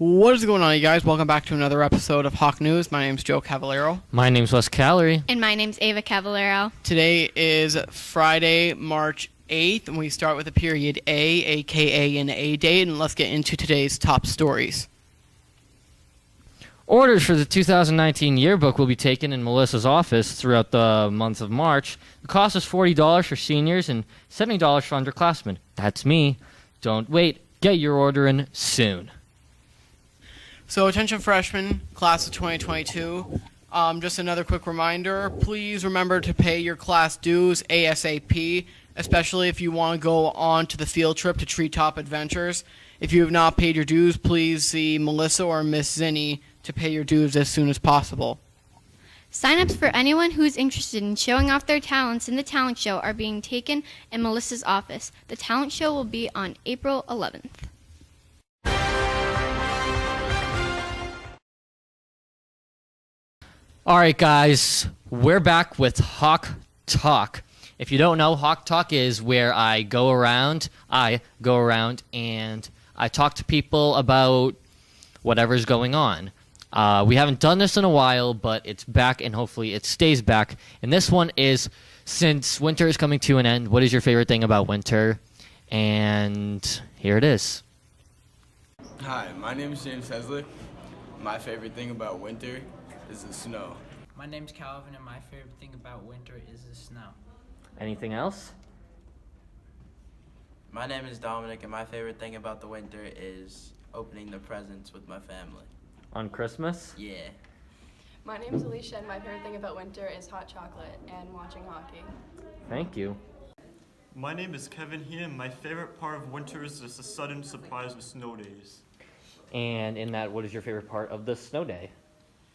What is going on, you guys? Welcome back to another episode of Hawk News. My name's Joe Cavallero. My name's Wes Calorie. And my name's Ava Cavallero. Today is Friday, March 8th, and we start with the period A, aka an A date, and let's get into today's top stories. Orders for the 2019 yearbook will be taken in Melissa's office throughout the month of March. The cost is $40 for seniors and $70 for underclassmen. That's me. Don't wait. Get your order in soon. So attention freshmen, class of 2022, just another quick reminder, please remember to pay your class dues ASAP, especially if you want to go on to the field trip to Treetop Adventures. If you have not paid your dues, please see Melissa or Miss Zinni to pay your dues as soon as possible. Sign-ups for anyone who is interested in showing off their talents in the talent show are being taken in Melissa's office. The talent show will be on April 11th. All right, guys, we're back with Hawk Talk. If you don't know, Hawk Talk is where I go around and I talk to people about whatever's going on. We haven't done this in a while, but it's back, and hopefully it stays back. And this one is, since winter is coming to an end, what is your favorite thing about winter? And here it is. Hi, my name is James Heslick. My favorite thing about winter is the snow. My name's Calvin, and my favorite thing about winter is the snow. Anything else? My name is Dominic, and my favorite thing about the winter is opening the presents with my family. On Christmas? Yeah. My name is Alicia, and my favorite thing about winter is hot chocolate and watching hockey. Thank you. My name is Kevin Heenan. My favorite part of winter is just the sudden surprise of snow days. And in that, what is your favorite part of the snow day?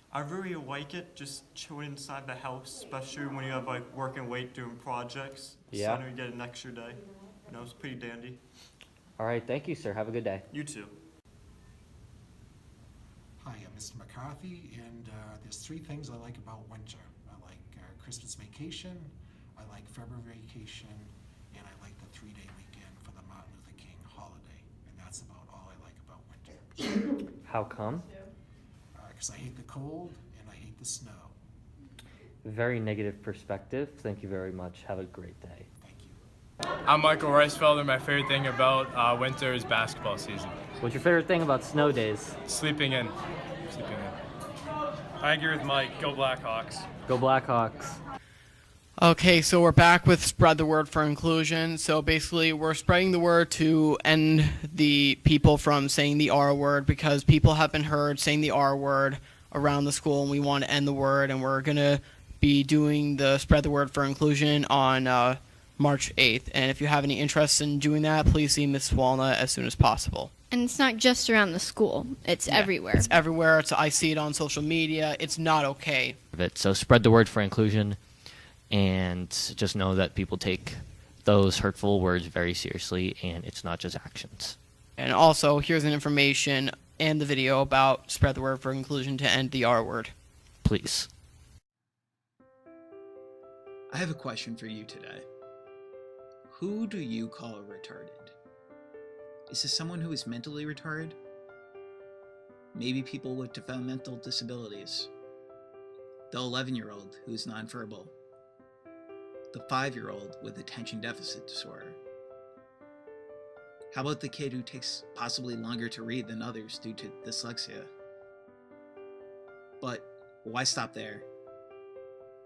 I really like it, just chilling inside the house, especially when you have like working late doing projects. Yeah. So you get an extra day. You know, it's pretty dandy. All right, thank you, sir. Have a good day. You too. Hi, I'm Mr. McCarthy, and there's three things I like about winter. I like Christmas vacation, I like February vacation, and I like the 3-day weekend for the Martin Luther King holiday. And that's about all I like about winter. How come? Because I hate the cold and I hate the snow. Very negative perspective. Thank you very much. Have a great day. Thank you. I'm Michael Reisfelder. My favorite thing about winter is basketball season. What's your favorite thing about snow days? Sleeping in. I agree with Mike. Go Blackhawks. Go Blackhawks. Okay, so we're back with Spread the Word for Inclusion. So basically, we're spreading the word to end the people from saying the R word, because people have been heard saying the R word around the school, and we want to end the word, and we're going to be doing the Spread the Word for Inclusion on March 8th. And if you have any interest in doing that, please see Ms. Walnut as soon as possible. And it's not just around the school. It's everywhere. It's everywhere. I see it on social media. It's not okay. So spread the word for inclusion, and just know that people take those hurtful words very seriously, and it's not just actions. And also, here's an information and the video about Spread the Word for Inclusion to end the R word. Please. I have a question for you today. Who do you call retarded? Is this someone who is mentally retarded? Maybe people with developmental disabilities. The 11-year-old who is nonverbal. The 5-year-old with attention deficit disorder. How about the kid who takes possibly longer to read than others due to dyslexia? But why stop there?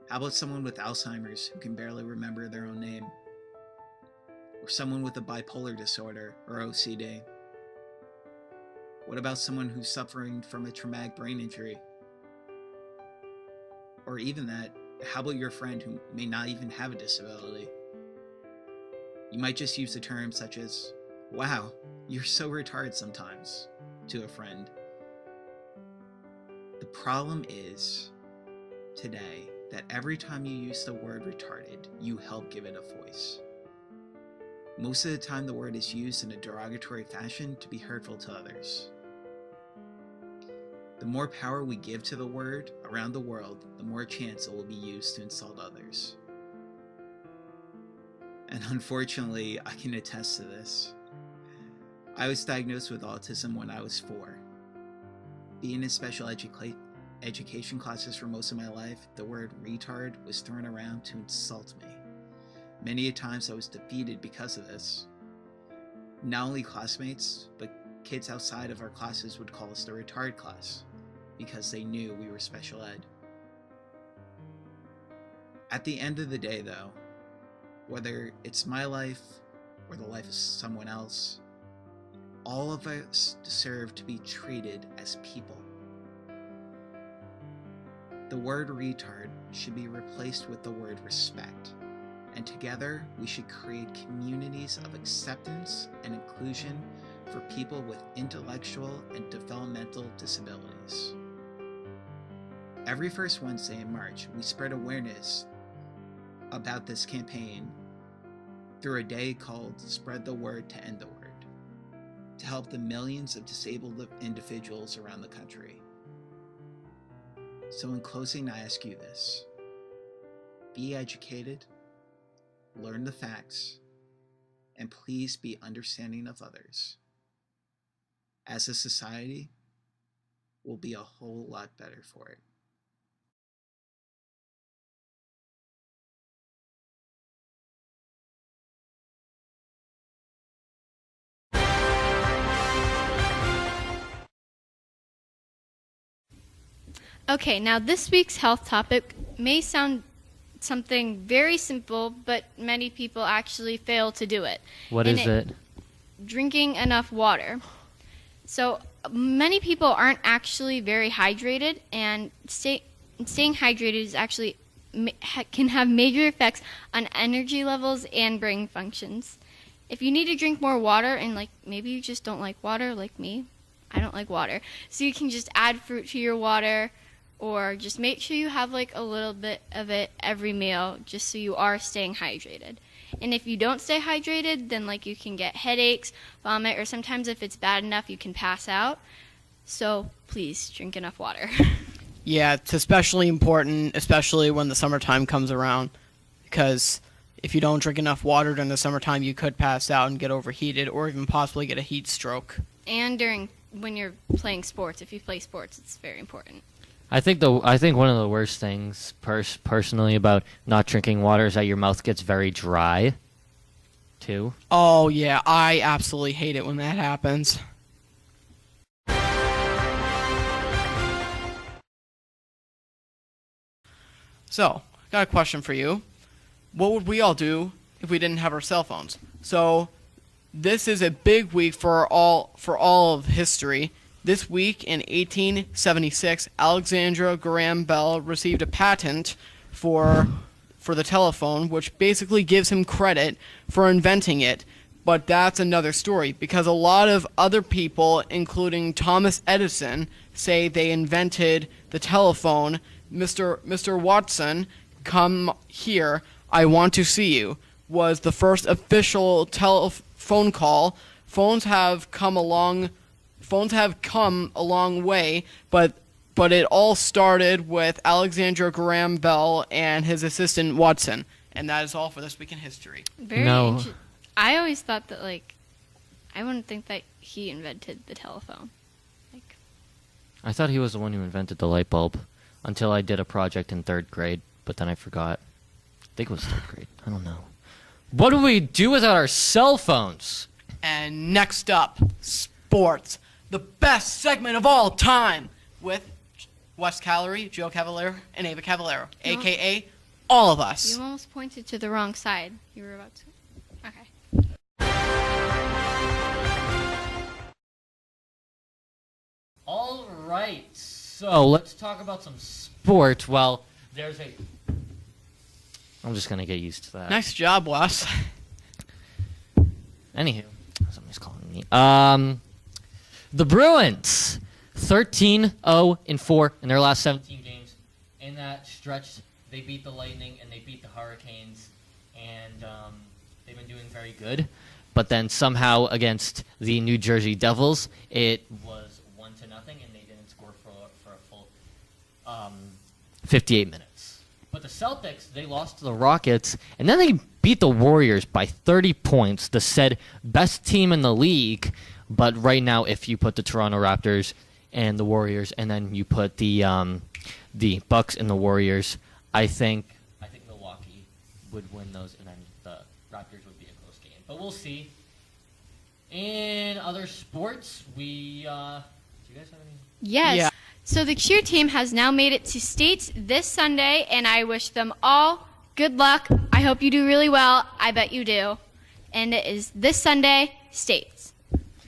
How about someone with Alzheimer's who can barely remember their own name? Or someone with a bipolar disorder or OCD? What about someone who's suffering from a traumatic brain injury? Or even that, how about your friend who may not even have a disability? You might just use a term such as, "Wow, you're so retarded sometimes," to a friend. The problem is, today, that every time you use the word retarded, you help give it a voice. Most of the time the word is used in a derogatory fashion to be hurtful to others. The more power we give to the word around the world, the more chance it will be used to insult others. And unfortunately, I can attest to this. I was diagnosed with autism when I was 4. Being in special education classes for most of my life, the word retard was thrown around to insult me. Many a times I was defeated because of this. Not only classmates, but kids outside of our classes would call us the retard class because they knew we were special ed. At the end of the day, though, whether it's my life or the life of someone else, all of us deserve to be treated as people. The word retard should be replaced with the word respect, and together we should create communities of acceptance and inclusion for people with intellectual and developmental disabilities. Every first Wednesday in March, we spread awareness about this campaign through a day called Spread the Word to End the Word, to help the millions of disabled individuals around the country. So in closing, I ask you this: be educated, learn the facts, and please be understanding of others. As a society, we'll be a whole lot better for it. Okay, now this week's health topic may sound something very simple, but many people actually fail to do it. What is it? Drinking enough water. So many people aren't actually very hydrated, and staying hydrated is actually can have major effects on energy levels and brain functions. If you need to drink more water, and maybe you just don't like water like me, I don't like water, so you can just add fruit to your water, or just make sure you have a little bit of it every meal, just so you are staying hydrated. And if you don't stay hydrated, then you can get headaches, vomit, or sometimes if it's bad enough, you can pass out. So please drink enough water. Yeah, it's especially important, especially when the summertime comes around, because if you don't drink enough water during the summertime, you could pass out and get overheated, or even possibly get a heat stroke. And when you're playing sports, if you play sports, it's very important. I think one of the worst things personally about not drinking water is that your mouth gets very dry, too. Oh yeah, I absolutely hate it when that happens. So, got a question for you. What would we all do if we didn't have our cell phones? So, this is a big week for all of history. This week in 1876, Alexander Graham Bell received a patent for the telephone, which basically gives him credit for inventing it. But that's another story, because a lot of other people, including Thomas Edison, say they invented the telephone. Mr. Watson, come here, I want to see you, was the first official telephone call. Phones have come a long way, but it all started with Alexander Graham Bell and his assistant Watson. And that is all for this week in history. I always thought that I wouldn't think that he invented the telephone. I thought he was the one who invented the light bulb until I did a project in 3rd grade, but then I forgot. I think it was 3rd grade. I don't know. What do we do without our cell phones? And next up, sports. The best segment of all time with Wes Calorie, Joe Cavallero, and Ava Cavallero, a.k.a. all of us. You almost pointed to the wrong side. You were about to... Okay. All right, so let's talk about some sport. Well, I'm just going to get used to that. Nice job, Wes. Anywho, somebody's calling me. The Bruins, 13-0-4 in their last 17 games. In that stretch, they beat the Lightning and they beat the Hurricanes, and they've been doing very good. But then somehow against the New Jersey Devils, it was 1-0, and they didn't score for a full 58 minutes. But the Celtics, they lost to the Rockets, and then they beat the Warriors by 30 points, the said best team in the league. But right now, if you put the Toronto Raptors and the Warriors, and then you put the Bucks and the Warriors. I think Milwaukee would win those, and then the Raptors would be a close game. But we'll see. In other sports, do you guys have any? Yes. Yeah. So the cheer team has now made it to states this Sunday, and I wish them all good luck. I hope you do really well. I bet you do. And it is this Sunday, states,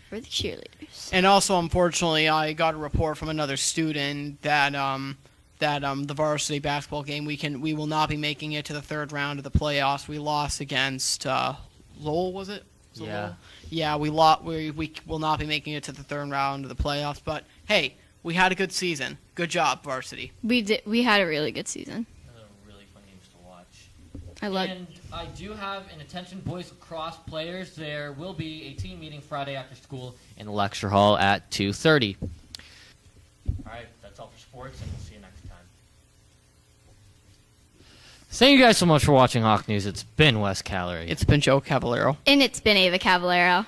for the cheerleaders. And also, unfortunately, I got a report from another student that the varsity basketball game we will not be making it to the third round of the playoffs. We lost against Lowell, was it? Yeah. Lowell? Yeah, we will not be making it to the third round of the playoffs. But hey, we had a good season. Good job, varsity. We did. We had a really good season. Those are really fun games to watch. I And I do have an attention boys lacrosse players. There will be a team meeting Friday after school in the lecture hall at 2:30. All right, that's all for sports, and we'll see you next time. Thank you guys so much for watching Hawk News. It's been Wes Calorie. It's been Joe Cavallero. And it's been Ava Cavallero.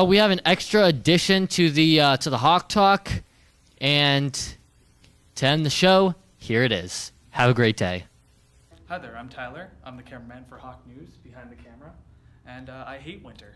We have an extra addition to the Hawk Talk, and to end the show, here it is. Have a great day. Hi there, I'm Tyler. I'm the cameraman for Hawk News behind the camera, and I hate winter.